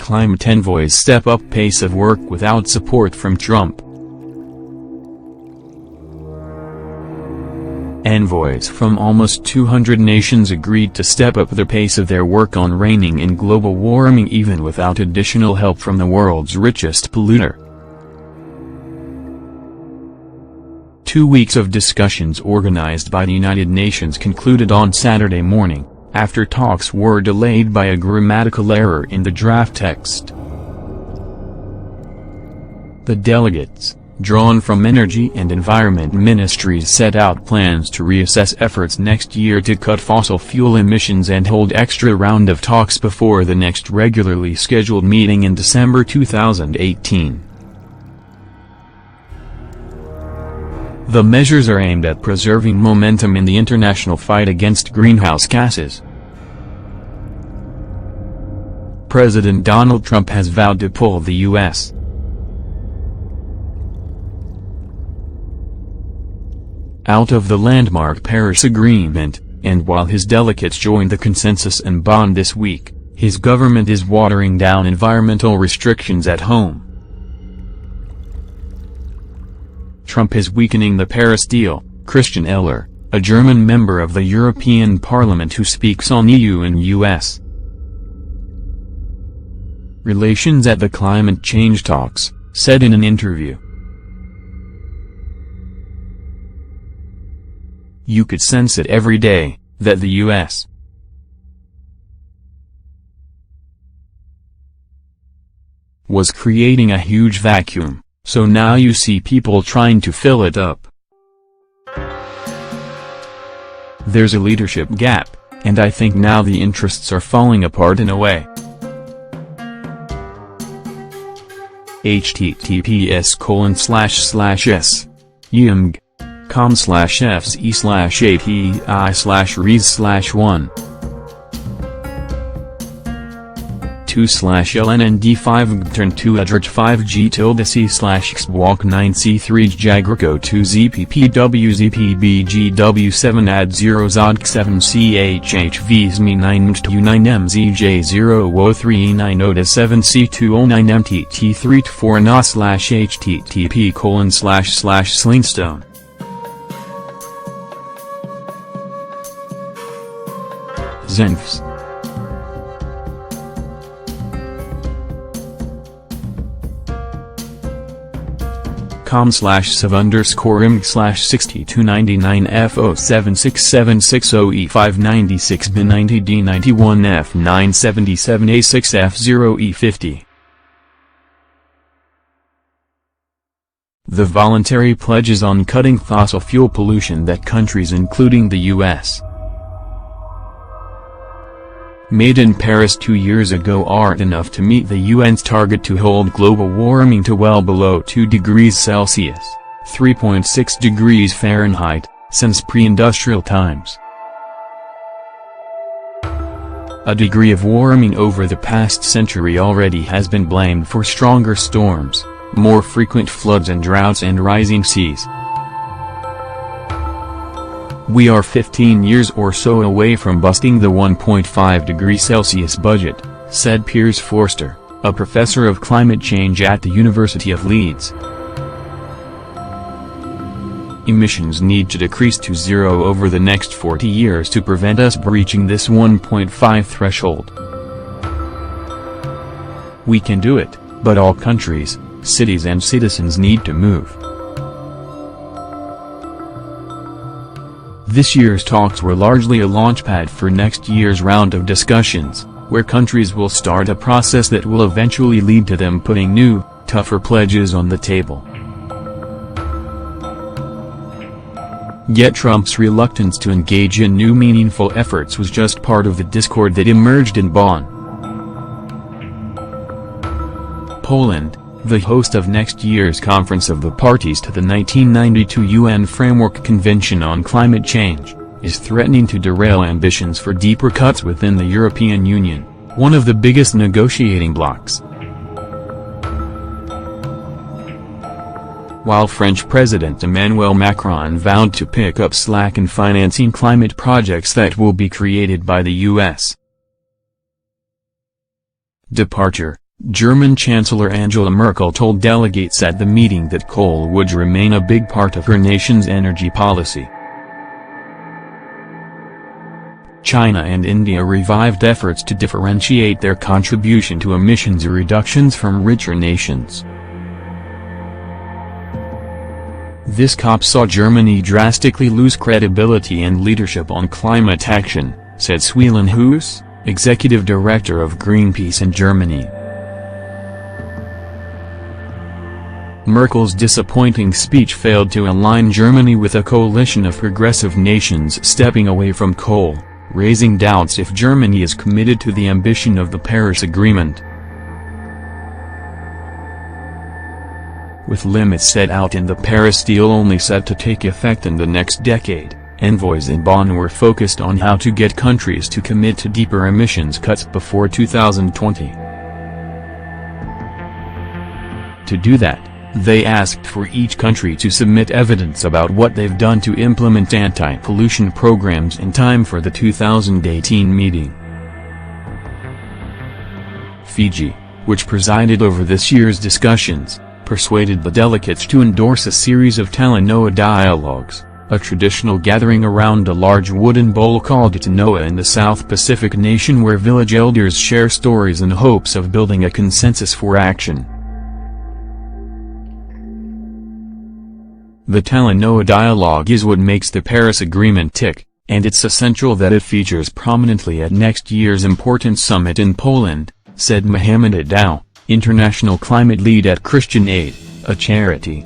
climate envoys step up pace of work without support from Trump. Envoys from almost 200 nations agreed to step up the pace of their work on reining in global warming even without additional help from the world's richest polluter. 2 weeks of discussions organized by the United Nations concluded on Saturday morning, after talks were delayed by a grammatical error in the draft text. The delegates, drawn from energy and environment ministries, set out plans to reassess efforts next year to cut fossil fuel emissions and hold extra round of talks before the next regularly scheduled meeting in December 2018. The measures are aimed at preserving momentum in the international fight against greenhouse gases. President Donald Trump has vowed to pull the U.S. out of the landmark Paris Agreement, and while his delegates joined the consensus in Bonn this week, his government is watering down environmental restrictions at home. Trump is weakening the Paris deal. Christian Eller, a German member of the European Parliament who speaks on EU and US relations at the climate change talks, said in an interview, "You could sense it every day, that the U.S. was creating a huge vacuum, so now you see people trying to fill it up. There's a leadership gap, and I think now the interests are falling apart in a way." https://yimg.com/fce/api/res/1 2/LNND5 turn 2 adrj 5G tilde C/xwalk 9C3 Jagrico 2 ZPPWZPBGW7 add 0 Zodk 7 CHHVSME 9 MT2 9MZJ003 Oda 7 C209 MTT3 4 na/http://slingstone Zenfs com/7_img/6299F07670E590D91F977A6F0E50. The voluntary pledges on cutting fossil fuel pollution that countries including the U.S. made in Paris 2 years ago aren't enough to meet the UN's target to hold global warming to well below 2 degrees Celsius, 3.6 degrees Fahrenheit, since pre-industrial times. A degree of warming over the past century already has been blamed for stronger storms, more frequent floods and droughts and rising seas. We are 15 years or so away from busting the 1.5 degree Celsius budget, said Piers Forster, a professor of climate change at the University of Leeds. Emissions need to decrease to zero over the next 40 years to prevent us breaching this 1.5 threshold. We can do it, but all countries, cities and citizens need to move. This year's talks were largely a launchpad for next year's round of discussions, where countries will start a process that will eventually lead to them putting new, tougher pledges on the table. Yet Trump's reluctance to engage in new meaningful efforts was just part of the discord that emerged in Bonn. Poland, the host of next year's Conference of the Parties to the 1992 UN Framework Convention on Climate Change, is threatening to derail ambitions for deeper cuts within the European Union, one of the biggest negotiating blocs. While French President Emmanuel Macron vowed to pick up slack in financing climate projects that will be created by the U.S. departure, German Chancellor Angela Merkel told delegates at the meeting that coal would remain a big part of her nation's energy policy. China and India revived efforts to differentiate their contribution to emissions reductions from richer nations. This COP saw Germany drastically lose credibility and leadership on climate action, said Suelen Huus, executive director of Greenpeace in Germany. Merkel's disappointing speech failed to align Germany with a coalition of progressive nations stepping away from coal, raising doubts if Germany is committed to the ambition of the Paris Agreement. With limits set out in the Paris deal only set to take effect in the next decade, envoys in Bonn were focused on how to get countries to commit to deeper emissions cuts before 2020. To do that, they asked for each country to submit evidence about what they've done to implement anti-pollution programs in time for the 2018 meeting. Fiji, which presided over this year's discussions, persuaded the delegates to endorse a series of Talanoa dialogues, a traditional gathering around a large wooden bowl called Tanoa in the South Pacific nation where village elders share stories in hopes of building a consensus for action. The Talanoa dialogue is what makes the Paris Agreement tick, and it's essential that it features prominently at next year's important summit in Poland, said Mohammed Adaw, international climate lead at Christian Aid, a charity.